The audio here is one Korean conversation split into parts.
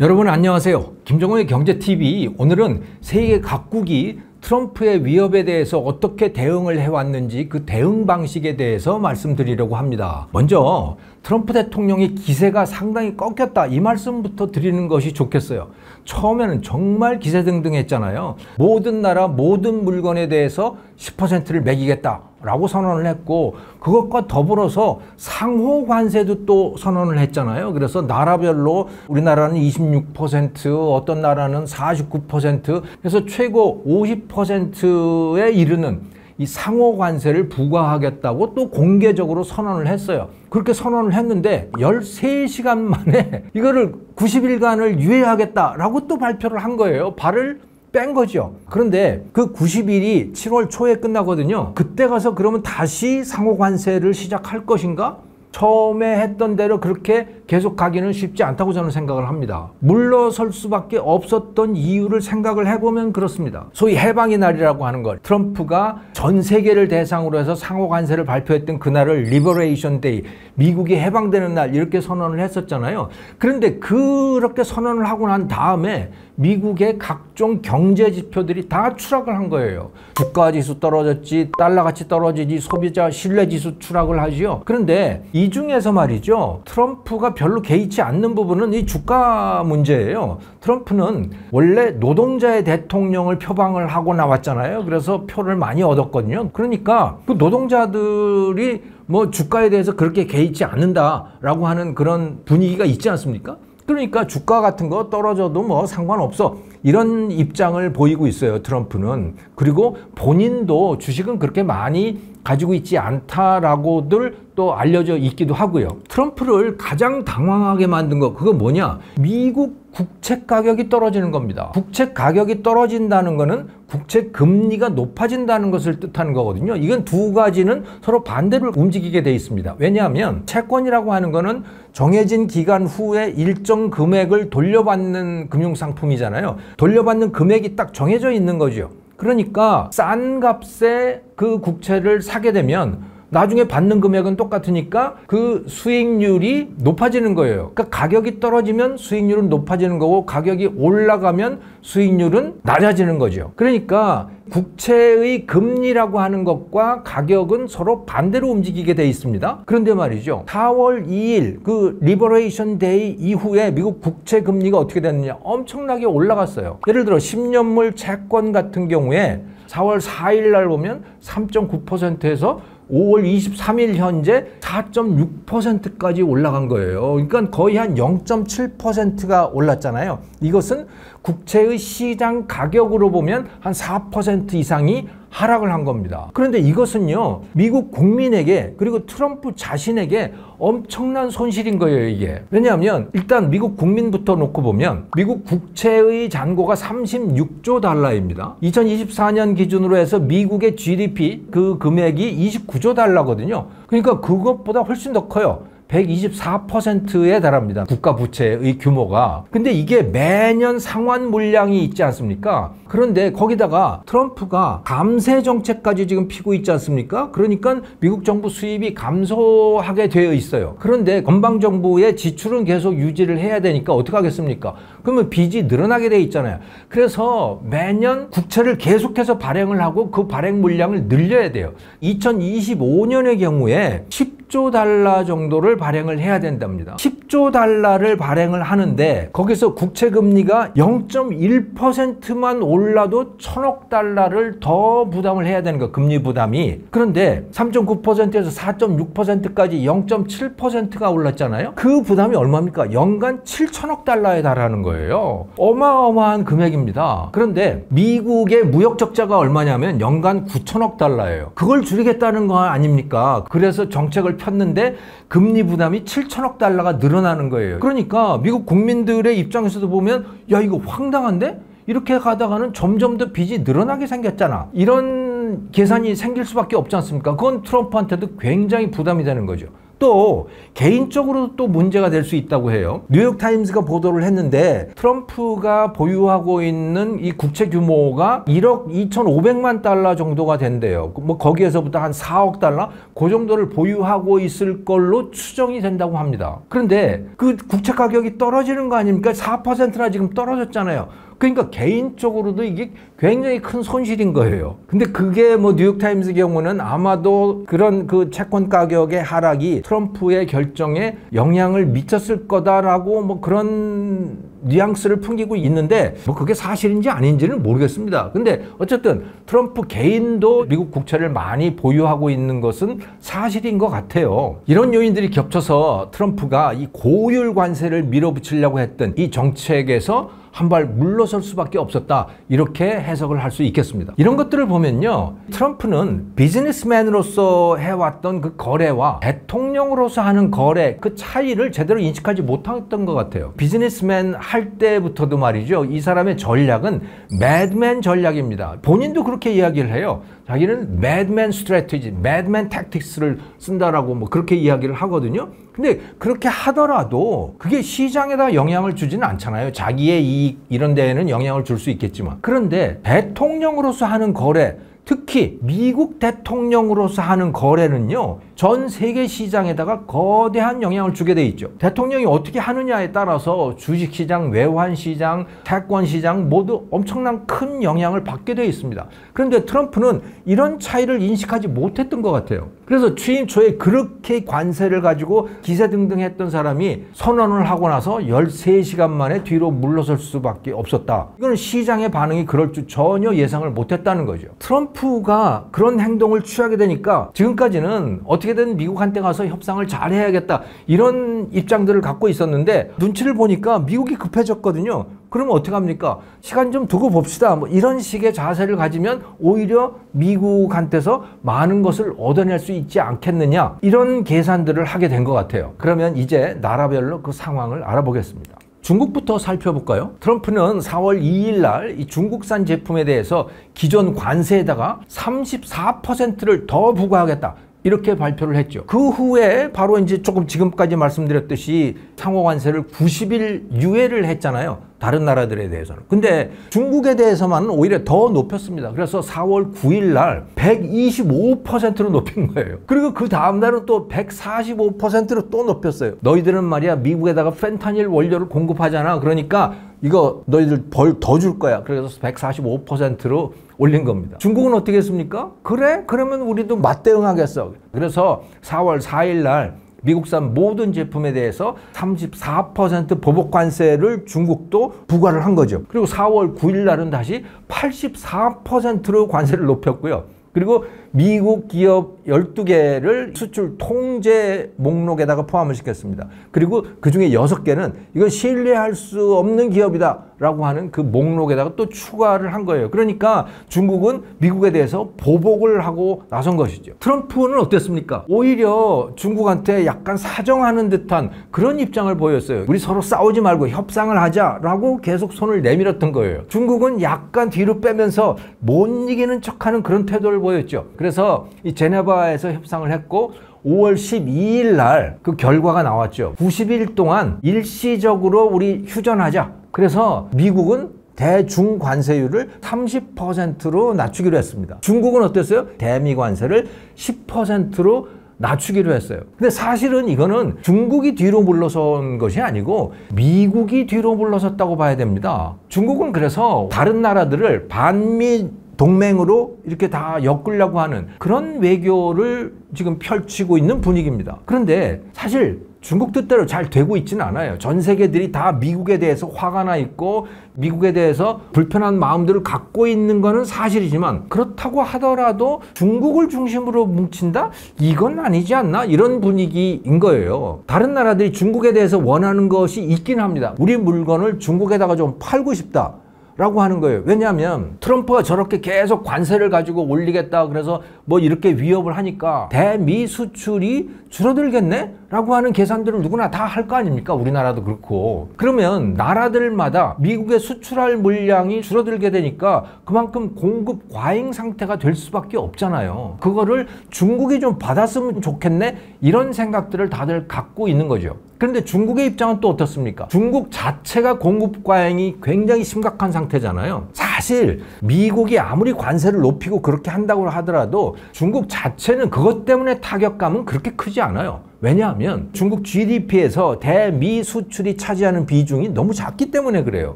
여러분 안녕하세요. 김정은의 경제TV. 오늘은 세계 각국이 트럼프의 위협에 대해서 어떻게 대응을 해왔는지 그 대응 방식에 대해서 말씀드리려고 합니다. 먼저 트럼프 대통령의 기세가 상당히 꺾였다, 이 말씀부터 드리는 것이 좋겠어요. 처음에는 정말 기세등등했잖아요. 모든 나라 모든 물건에 대해서 10%를 매기겠다 라고 선언을 했고, 그것과 더불어서 상호 관세도 또 선언을 했잖아요. 그래서 나라별로 우리나라는 26%, 어떤 나라는 49%, 그래서 최고 50%에 이르는 이 상호 관세를 부과하겠다고 또 공개적으로 선언을 했어요. 그렇게 선언을 했는데 13시간 만에 이거를 90일간을 유예하겠다라고 또 발표를 한 거예요. 발을 뺀 거죠. 그런데 그 90일이 7월 초에 끝나거든요. 그때 가서 그러면 다시 상호 관세를 시작할 것인가? 처음에 했던 대로 그렇게 계속 가기는 쉽지 않다고 저는 생각을 합니다. 물러설 수밖에 없었던 이유를 생각을 해보면 그렇습니다. 소위 해방의 날이라고 하는 걸, 트럼프가 전 세계를 대상으로 해서 상호 관세를 발표했던 그날을 리버레이션 데이, 미국이 해방되는 날, 이렇게 선언을 했었잖아요. 그런데 그렇게 선언을 하고 난 다음에 미국의 각종 경제 지표들이 다 추락을 한 거예요. 주가 지수 떨어졌지, 달러 가치 떨어지지, 소비자 신뢰 지수 추락을 하지요. 그런데 이 중에서 말이죠, 트럼프가 별로 개의치 않는 부분은 이 주가 문제예요. 트럼프는 원래 노동자의 대통령을 표방을 하고 나왔잖아요. 그래서 표를 많이 얻었거든요. 그러니까 그 노동자들이 뭐 주가에 대해서 그렇게 개의치 않는다라고 하는 그런 분위기가 있지 않습니까? 그러니까 주가 같은 거 떨어져도 뭐 상관없어, 이런 입장을 보이고 있어요, 트럼프는. 그리고 본인도 주식은 그렇게 많이 가지고 있지 않다라고들 또 알려져 있기도 하고요. 트럼프를 가장 당황하게 만든 거, 그거 뭐냐? 미국 국채 가격이 떨어지는 겁니다. 국채 가격이 떨어진다는 거는 국채 금리가 높아진다는 것을 뜻하는 거거든요. 이건 두 가지는 서로 반대로 움직이게 돼 있습니다. 왜냐하면 채권이라고 하는 거는 정해진 기간 후에 일정 금액을 돌려받는 금융상품이잖아요. 돌려받는 금액이 딱 정해져 있는 거죠. 그러니까 싼 값에 그 국채를 사게 되면 나중에 받는 금액은 똑같으니까 그 수익률이 높아지는 거예요. 그러니까 가격이 떨어지면 수익률은 높아지는 거고, 가격이 올라가면 수익률은 낮아지는 거죠. 그러니까 국채의 금리라고 하는 것과 가격은 서로 반대로 움직이게 돼 있습니다. 그런데 말이죠, 4월 2일 그 리버레이션 데이 이후에 미국 국채 금리가 어떻게 됐느냐? 엄청나게 올라갔어요. 예를 들어 10년물 채권 같은 경우에 4월 4일 날 보면 3.9%에서 5월 23일 현재 4.6%까지 올라간 거예요. 그러니까 거의 한 0.7%가 올랐잖아요. 이것은 국채의 시장 가격으로 보면 한 4% 이상이 하락을 한 겁니다. 그런데 이것은요, 미국 국민에게, 그리고 트럼프 자신에게 엄청난 손실인 거예요, 이게. 왜냐하면 일단 미국 국민부터 놓고 보면 미국 국채의 잔고가 36조 달러입니다. 2024년 기준으로 해서 미국의 GDP 그 금액이 29조 달러거든요. 그러니까 그것보다 훨씬 더 커요. 124%에 달합니다, 국가 부채의 규모가. 근데 이게 매년 상환 물량이 있지 않습니까? 그런데 거기다가 트럼프가 감세 정책까지 지금 피고 있지 않습니까? 그러니까 미국 정부 수입이 감소하게 되어 있어요. 그런데 건방 정부의 지출은 계속 유지를 해야 되니까 어떻게 하겠습니까? 그러면 빚이 늘어나게 돼 있잖아요. 그래서 매년 국채를 계속해서 발행을 하고 그 발행 물량을 늘려야 돼요. 2025년의 경우에 10조 달러 정도를 발행을 해야 된답니다. 10조 달러를 발행을 하는데 거기서 국채 금리가 0.1%만 올라도 1,000억 달러를 더 부담을 해야 되는 거예요, 금리 부담이. 그런데 3.9%에서 4.6%까지 0.7%가 올랐잖아요. 그 부담이 얼마입니까? 연간 7천억 달러에 달하는 거예요. 어마어마한 금액입니다. 그런데 미국의 무역 적자가 얼마냐면 연간 9천억 달러예요. 그걸 줄이겠다는 거 아닙니까? 그래서 정책을 폈는데 금리 부담이 7천억 달러가 늘어나는 거예요. 그러니까 미국 국민들의 입장에서도 보면, 야, 이거 황당한데? 이렇게 가다가는 점점 더 빚이 늘어나게 생겼잖아, 이런 계산이 생길 수밖에 없지 않습니까? 그건 트럼프한테도 굉장히 부담이 되는 거죠. 또 개인적으로 또 문제가 될 수 있다고 해요. 뉴욕타임스가 보도를 했는데 트럼프가 보유하고 있는 이 국채 규모가 1억 2,500만 달러 정도가 된대요. 뭐 거기에서부터 한 4억 달러 그 정도를 보유하고 있을 걸로 추정이 된다고 합니다. 그런데 그 국채 가격이 떨어지는 거 아닙니까? 4%나 지금 떨어졌잖아요. 그러니까 개인적으로도 이게 굉장히 큰 손실인 거예요. 근데 그게 뭐 뉴욕타임스 경우는 아마도 그런 그 채권 가격의 하락이 트럼프의 결정에 영향을 미쳤을 거다라고 뭐 그런 뉘앙스를 풍기고 있는데 뭐 그게 사실인지 아닌지는 모르겠습니다. 근데 어쨌든 트럼프 개인도 미국 국채를 많이 보유하고 있는 것은 사실인 것 같아요. 이런 요인들이 겹쳐서 트럼프가 이 고율 관세를 밀어붙이려고 했던 이 정책에서 한 발 물러설 수밖에 없었다, 이렇게 해석을 할 수 있겠습니다. 이런 것들을 보면요, 트럼프는 비즈니스맨으로서 해왔던 그 거래와 대통령으로서 하는 거래, 그 차이를 제대로 인식하지 못했던 것 같아요. 비즈니스맨 할 때부터도 말이죠, 이 사람의 전략은 매드맨 전략입니다. 본인도 그렇게 이야기를 해요. 자기는 매드맨 스트래티지, 매드맨 택틱스를 쓴다라고 뭐 그렇게 이야기를 하거든요. 근데 그렇게 하더라도 그게 시장에다 영향을 주지는 않잖아요. 자기의 이익 이런 데에는 영향을 줄 수 있겠지만. 그런데 대통령으로서 하는 거래, 특히 미국 대통령으로서 하는 거래는요, 전 세계 시장에다가 거대한 영향을 주게 돼 있죠. 대통령이 어떻게 하느냐에 따라서 주식시장, 외환시장, 채권시장 모두 엄청난 큰 영향을 받게 돼 있습니다. 그런데 트럼프는 이런 차이를 인식하지 못했던 것 같아요. 그래서 취임 초에 그렇게 관세를 가지고 기세등등했던 사람이 선언을 하고 나서 13시간 만에 뒤로 물러설 수밖에 없었다. 이거는 시장의 반응이 그럴 줄 전혀 예상을 못했다는 거죠. 트럼프가 그런 행동을 취하게 되니까 지금까지는 어떻게든 미국한테 가서 협상을 잘 해야겠다, 이런 입장들을 갖고 있었는데 눈치를 보니까 미국이 급해졌거든요. 그러면 어떡합니까? 시간 좀 두고 봅시다, 뭐 이런 식의 자세를 가지면 오히려 미국한테서 많은 것을 얻어낼 수 있지 않겠느냐, 이런 계산들을 하게 된 것 같아요. 그러면 이제 나라별로 그 상황을 알아보겠습니다. 중국부터 살펴볼까요? 트럼프는 4월 2일 날 이 중국산 제품에 대해서 기존 관세에다가 34%를 더 부과하겠다, 이렇게 발표를 했죠. 그 후에 바로 이제 조금 지금까지 말씀드렸듯이 상호 관세를 90일 유예를 했잖아요, 다른 나라들에 대해서는. 근데 중국에 대해서만은 오히려 더 높였습니다. 그래서 4월 9일 날 125%로 높인 거예요. 그리고 그 다음 날은 또 145%로 또 높였어요. 너희들은 말이야 미국에다가 펜타닐 원료를 공급하잖아, 그러니까 이거 너희들 벌 더 줄 거야. 그래서 145%로 올린 겁니다. 중국은 어떻게 했습니까? 그래? 그러면 우리도 맞대응하겠어. 그래서 4월 4일 날 미국산 모든 제품에 대해서 34% 보복 관세를 중국도 부과를 한 거죠. 그리고 4월 9일 날은 다시 84%로 관세를 높였고요. 그리고 미국 기업 12개를 수출 통제 목록에다가 포함을 시켰습니다. 그리고 그 중에 6개는 이건 신뢰할 수 없는 기업이다 라고 하는 그 목록에다가 또 추가를 한 거예요. 그러니까 중국은 미국에 대해서 보복을 하고 나선 것이죠. 트럼프는 어땠습니까? 오히려 중국한테 약간 사정하는 듯한 그런 입장을 보였어요. 우리 서로 싸우지 말고 협상을 하자라고 계속 손을 내밀었던 거예요. 중국은 약간 뒤로 빼면서 못 이기는 척하는 그런 태도를 보였죠. 그래서 이 제네바에서 협상을 했고 5월 12일 날 그 결과가 나왔죠. 90일 동안 일시적으로 우리 휴전하자. 그래서 미국은 대중 관세율을 30%로 낮추기로 했습니다. 중국은 어땠어요? 대미 관세를 10%로 낮추기로 했어요. 근데 사실은 이거는 중국이 뒤로 물러선 것이 아니고 미국이 뒤로 물러섰다고 봐야 됩니다. 중국은 그래서 다른 나라들을 반미 동맹으로 이렇게 다 엮으려고 하는 그런 외교를 지금 펼치고 있는 분위기입니다. 그런데 사실 중국 뜻대로 잘 되고 있지는 않아요. 전 세계들이 다 미국에 대해서 화가 나 있고 미국에 대해서 불편한 마음들을 갖고 있는 거는 사실이지만, 그렇다고 하더라도 중국을 중심으로 뭉친다? 이건 아니지 않나? 이런 분위기인 거예요. 다른 나라들이 중국에 대해서 원하는 것이 있긴 합니다. 우리 물건을 중국에다가 좀 팔고 싶다 라고 하는 거예요. 왜냐하면 트럼프가 저렇게 계속 관세를 가지고 올리겠다 그래서 뭐 이렇게 위협을 하니까 대미 수출이 줄어들겠네? 라고 하는 계산들을 누구나 다 할 거 아닙니까? 우리나라도 그렇고. 그러면 나라들마다 미국에 수출할 물량이 줄어들게 되니까 그만큼 공급 과잉 상태가 될 수밖에 없잖아요. 그거를 중국이 좀 받았으면 좋겠네? 이런 생각들을 다들 갖고 있는 거죠. 그런데 중국의 입장은 또 어떻습니까? 중국 자체가 공급 과잉이 굉장히 심각한 상태잖아요. 사실 미국이 아무리 관세를 높이고 그렇게 한다고 하더라도 중국 자체는 그것 때문에 타격감은 그렇게 크지 않아요. 왜냐하면 중국 GDP에서 대미 수출이 차지하는 비중이 너무 작기 때문에 그래요.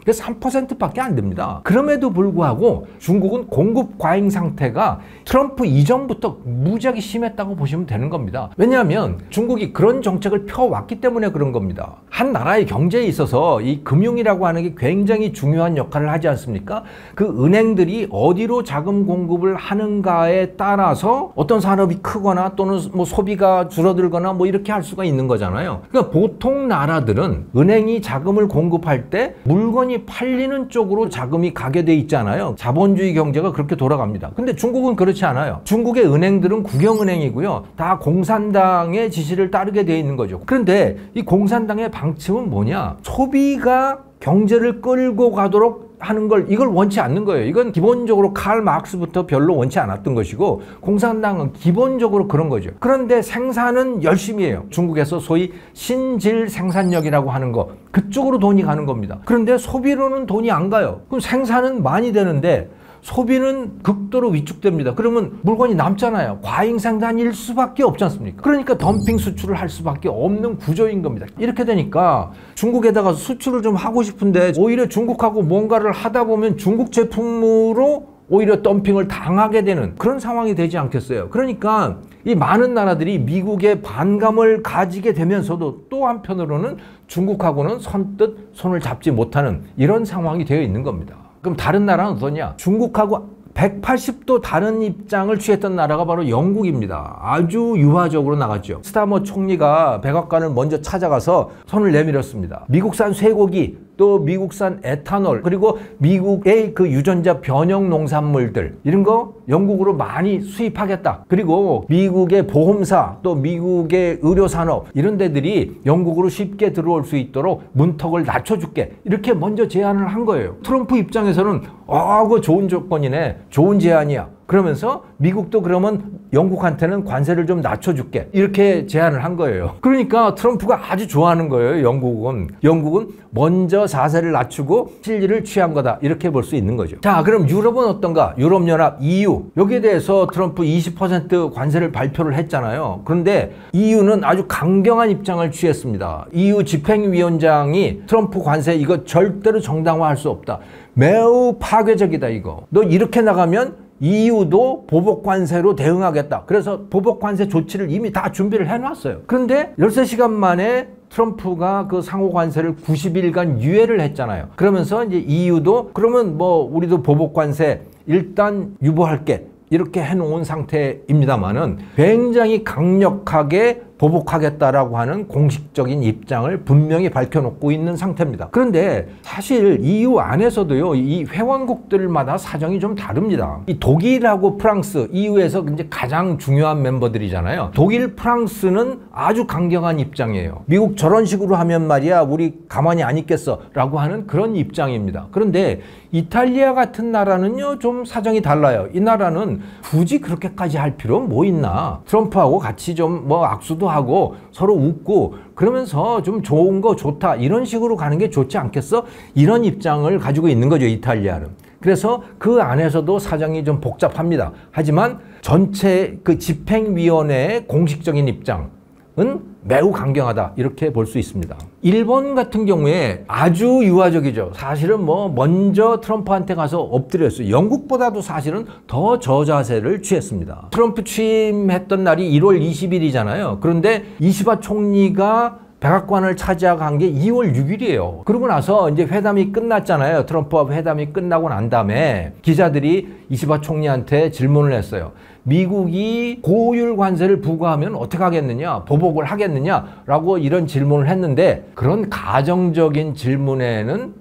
그래서 3%밖에 안 됩니다. 그럼에도 불구하고 중국은 공급 과잉 상태가 트럼프 이전부터 무지하게 심했다고 보시면 되는 겁니다. 왜냐하면 중국이 그런 정책을 펴왔기 때문에 그런 겁니다. 한 나라의 경제에 있어서 이 금융이라고 하는 게 굉장히 중요한 역할을 하지 않습니까? 그 은행들이 어디로 자금 공급을 하는가에 따라서 어떤 산업이 크거나 또는 뭐 소비가 줄어들거나 뭐 이렇게 할 수가 있는 거잖아요. 그러니까 보통 나라들은 은행이 자금을 공급할 때 물건이 팔리는 쪽으로 자금이 가게 돼 있잖아요. 자본주의 경제가 그렇게 돌아갑니다. 근데 중국은 그렇지 않아요. 중국의 은행들은 국영은행이고요. 다 공산당의 지시를 따르게 돼 있는 거죠. 그런데 이 공산당의 방침은 뭐냐? 소비가 경제를 끌고 가도록 하는 걸 이걸 원치 않는 거예요. 이건 기본적으로 칼 마크스부터 별로 원치 않았던 것이고 공산당은 기본적으로 그런 거죠. 그런데 생산은 열심히 해요. 중국에서 소위 신질 생산력이라고 하는 거 그쪽으로 돈이 가는 겁니다. 그런데 소비로는 돈이 안 가요. 그럼 생산은 많이 되는데 소비는 극도로 위축됩니다. 그러면 물건이 남잖아요. 과잉 생산일 수밖에 없지 않습니까? 그러니까 덤핑 수출을 할 수밖에 없는 구조인 겁니다. 이렇게 되니까 중국에다가 수출을 좀 하고 싶은데 오히려 중국하고 뭔가를 하다 보면 중국 제품으로 오히려 덤핑을 당하게 되는 그런 상황이 되지 않겠어요. 그러니까 이 많은 나라들이 미국의 반감을 가지게 되면서도 또 한편으로는 중국하고는 선뜻 손을 잡지 못하는 이런 상황이 되어 있는 겁니다. 그럼 다른 나라는 어떠냐? 중국하고 180도 다른 입장을 취했던 나라가 바로 영국입니다. 아주 유화적으로 나갔죠. 스타머 총리가 백악관을 먼저 찾아가서 손을 내밀었습니다. 미국산 쇠고기, 또 미국산 에탄올, 그리고 미국의 그 유전자 변형 농산물들 이런 거 영국으로 많이 수입하겠다. 그리고 미국의 보험사, 또 미국의 의료산업 이런 데들이 영국으로 쉽게 들어올 수 있도록 문턱을 낮춰줄게. 이렇게 먼저 제안을 한 거예요. 트럼프 입장에서는 그거 좋은 조건이네. 좋은 제안이야. 그러면서 미국도 그러면 영국한테는 관세를 좀 낮춰줄게. 이렇게 제안을 한 거예요. 그러니까 트럼프가 아주 좋아하는 거예요. 영국은 먼저 자세를 낮추고 실리를 취한 거다. 이렇게 볼 수 있는 거죠. 자, 그럼 유럽은 어떤가? 유럽연합 EU. 여기에 대해서 트럼프 20% 관세를 발표를 했잖아요. 그런데 EU는 아주 강경한 입장을 취했습니다. EU 집행위원장이 트럼프 관세 이거 절대로 정당화할 수 없다. 매우 파괴적이다 이거. 너 이렇게 나가면 EU도 보복관세로 대응하겠다. 그래서 보복관세 조치를 이미 다 준비를 해놨어요. 그런데 13시간 만에 트럼프가 그 상호관세를 90일간 유예를 했잖아요. 그러면서 이제 EU도 그러면 뭐 우리도 보복관세 일단 유보할게. 이렇게 해놓은 상태입니다만은 굉장히 강력하게 보복하겠다라고 하는 공식적인 입장을 분명히 밝혀놓고 있는 상태입니다. 그런데 사실 EU 안에서도요, 이 회원국들마다 사정이 좀 다릅니다. 이 독일하고 프랑스, EU에서 이제 가장 중요한 멤버들이잖아요. 독일, 프랑스는 아주 강경한 입장이에요. 미국 저런 식으로 하면 말이야, 우리 가만히 안 있겠어 라고 하는 그런 입장입니다. 그런데 이탈리아 같은 나라는요, 좀 사정이 달라요. 이 나라는 굳이 그렇게까지 할 필요 뭐 있나? 트럼프하고 같이 좀 뭐 악수도 하고 서로 웃고 그러면서 좀 좋은 거 좋다 이런 식으로 가는 게 좋지 않겠어? 이런 입장을 가지고 있는 거죠, 이탈리아는. 그래서 그 안에서도 사정이 좀 복잡합니다. 하지만 전체 그 집행위원회의 공식적인 입장은 매우 강경하다 이렇게 볼 수 있습니다. 일본 같은 경우에 아주 유화적이죠. 사실은 뭐 먼저 트럼프한테 가서 엎드렸어요. 영국보다도 사실은 더 저자세를 취했습니다. 트럼프 취임했던 날이 1월 20일이잖아요. 그런데 이시바 총리가 백악관을 차지한 게 2월 6일이에요. 그러고 나서 이제 회담이 끝났잖아요. 트럼프와 회담이 끝나고 난 다음에 기자들이 이시바 총리한테 질문을 했어요. 미국이 고율 관세를 부과하면 어떻게 하겠느냐, 보복을 하겠느냐라고 이런 질문을 했는데 그런 가정적인 질문에는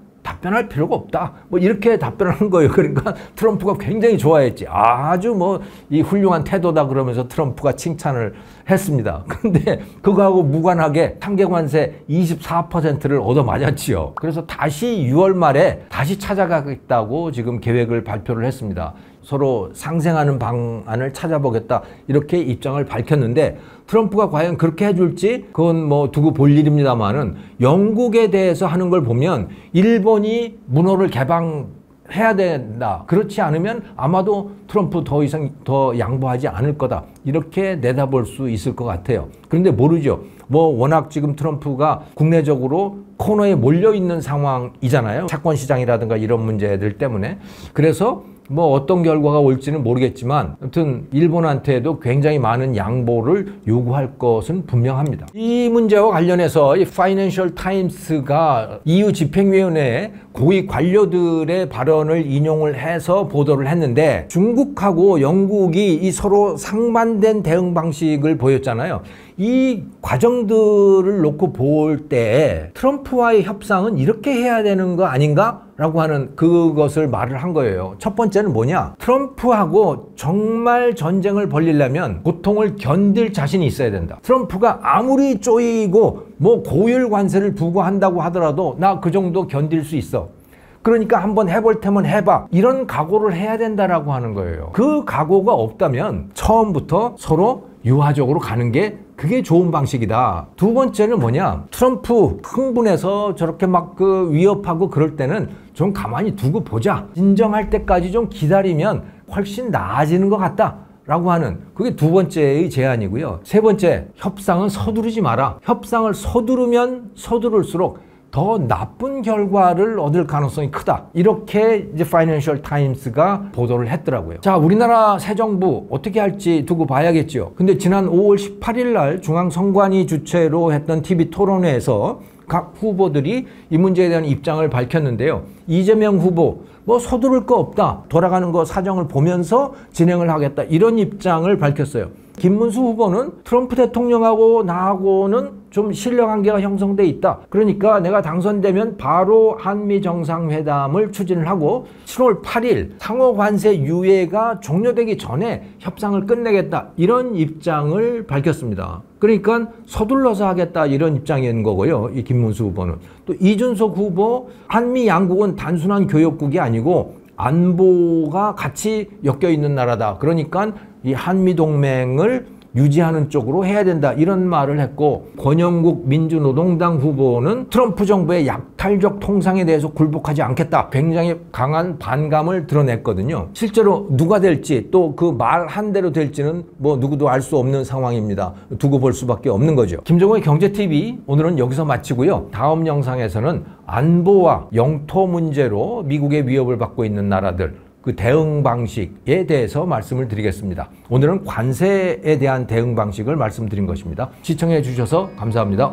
답변할 필요가 없다. 뭐 이렇게 답변하는 거예요. 그러니까 트럼프가 굉장히 좋아했지. 아주 뭐 이 훌륭한 태도다 그러면서 트럼프가 칭찬을 했습니다. 근데 그거하고 무관하게 상계 관세 24%를 얻어맞았지요. 그래서 다시 6월 말에 다시 찾아가겠다고 지금 계획을 발표를 했습니다. 서로 상생하는 방안을 찾아보겠다 이렇게 입장을 밝혔는데 트럼프가 과연 그렇게 해줄지 그건 뭐 두고 볼 일입니다만은 영국에 대해서 하는 걸 보면 일본이 문호를 개방해야 된다. 그렇지 않으면 아마도 트럼프 더 이상 더 양보하지 않을 거다. 이렇게 내다볼 수 있을 것 같아요. 그런데 모르죠. 뭐 워낙 지금 트럼프가 국내적으로 코너에 몰려있는 상황이잖아요. 채권 시장이라든가 이런 문제들 때문에. 그래서 뭐 어떤 결과가 올지는 모르겠지만 아무튼 일본한테도 굉장히 많은 양보를 요구할 것은 분명합니다. 이 문제와 관련해서 이 파이낸셜 타임스가 EU 집행위원회 고위 관료들의 발언을 인용을 해서 보도를 했는데 중국하고 영국이 이 서로 상반된 대응 방식을 보였잖아요. 이 과정들을 놓고 볼 때 트럼프와의 협상은 이렇게 해야 되는 거 아닌가? 라고 하는 그것을 말을 한 거예요. 첫 번째는 뭐냐? 트럼프하고 정말 전쟁을 벌이려면 고통을 견딜 자신이 있어야 된다. 트럼프가 아무리 쪼이고 뭐 고율 관세를 부과한다고 하더라도 나 그 정도 견딜 수 있어. 그러니까 한번 해볼 테면 해봐. 이런 각오를 해야 된다라고 하는 거예요. 그 각오가 없다면 처음부터 서로 유화적으로 가는 게 그게 좋은 방식이다. 두 번째는 뭐냐? 트럼프 흥분해서 저렇게 막 그 위협하고 그럴 때는 좀 가만히 두고 보자. 진정할 때까지 좀 기다리면 훨씬 나아지는 것 같다. 라고 하는 그게 두 번째의 제안이고요. 세 번째, 협상은 서두르지 마라. 협상을 서두르면 서두를수록 더 나쁜 결과를 얻을 가능성이 크다. 이렇게 이제 파이낸셜 타임스가 보도를 했더라고요. 자, 우리나라 새 정부 어떻게 할지 두고 봐야겠죠. 근데 지난 5월 18일 날 중앙선관위 주최로 했던 TV 토론회에서 각 후보들이 이 문제에 대한 입장을 밝혔는데요. 이재명 후보 뭐 서두를 거 없다. 돌아가는 거 사정을 보면서 진행을 하겠다. 이런 입장을 밝혔어요. 김문수 후보는 트럼프 대통령하고 나하고는 좀 신뢰관계가 형성돼 있다. 그러니까 내가 당선되면 바로 한미 정상회담을 추진을 하고 7월 8일 상호관세 유예가 종료되기 전에 협상을 끝내겠다. 이런 입장을 밝혔습니다. 그러니까 서둘러서 하겠다 이런 입장인 거고요. 이 김문수 후보는. 또 이준석 후보 한미 양국은 단순한 교역국이 아니고 안보가 같이 엮여 있는 나라다. 그러니까 이 한미동맹을 유지하는 쪽으로 해야 된다. 이런 말을 했고 권영국 민주노동당 후보는 트럼프 정부의 약탈적 통상에 대해서 굴복하지 않겠다. 굉장히 강한 반감을 드러냈거든요. 실제로 누가 될지 또 그 말 한 대로 될지는 뭐 누구도 알 수 없는 상황입니다. 두고 볼 수밖에 없는 거죠. 김정은의 경제TV 오늘은 여기서 마치고요. 다음 영상에서는 안보와 영토 문제로 미국의 위협을 받고 있는 나라들 그 대응 방식에 대해서 말씀을 드리겠습니다. 오늘은 관세에 대한 대응 방식을 말씀드린 것입니다. 시청해 주셔서 감사합니다.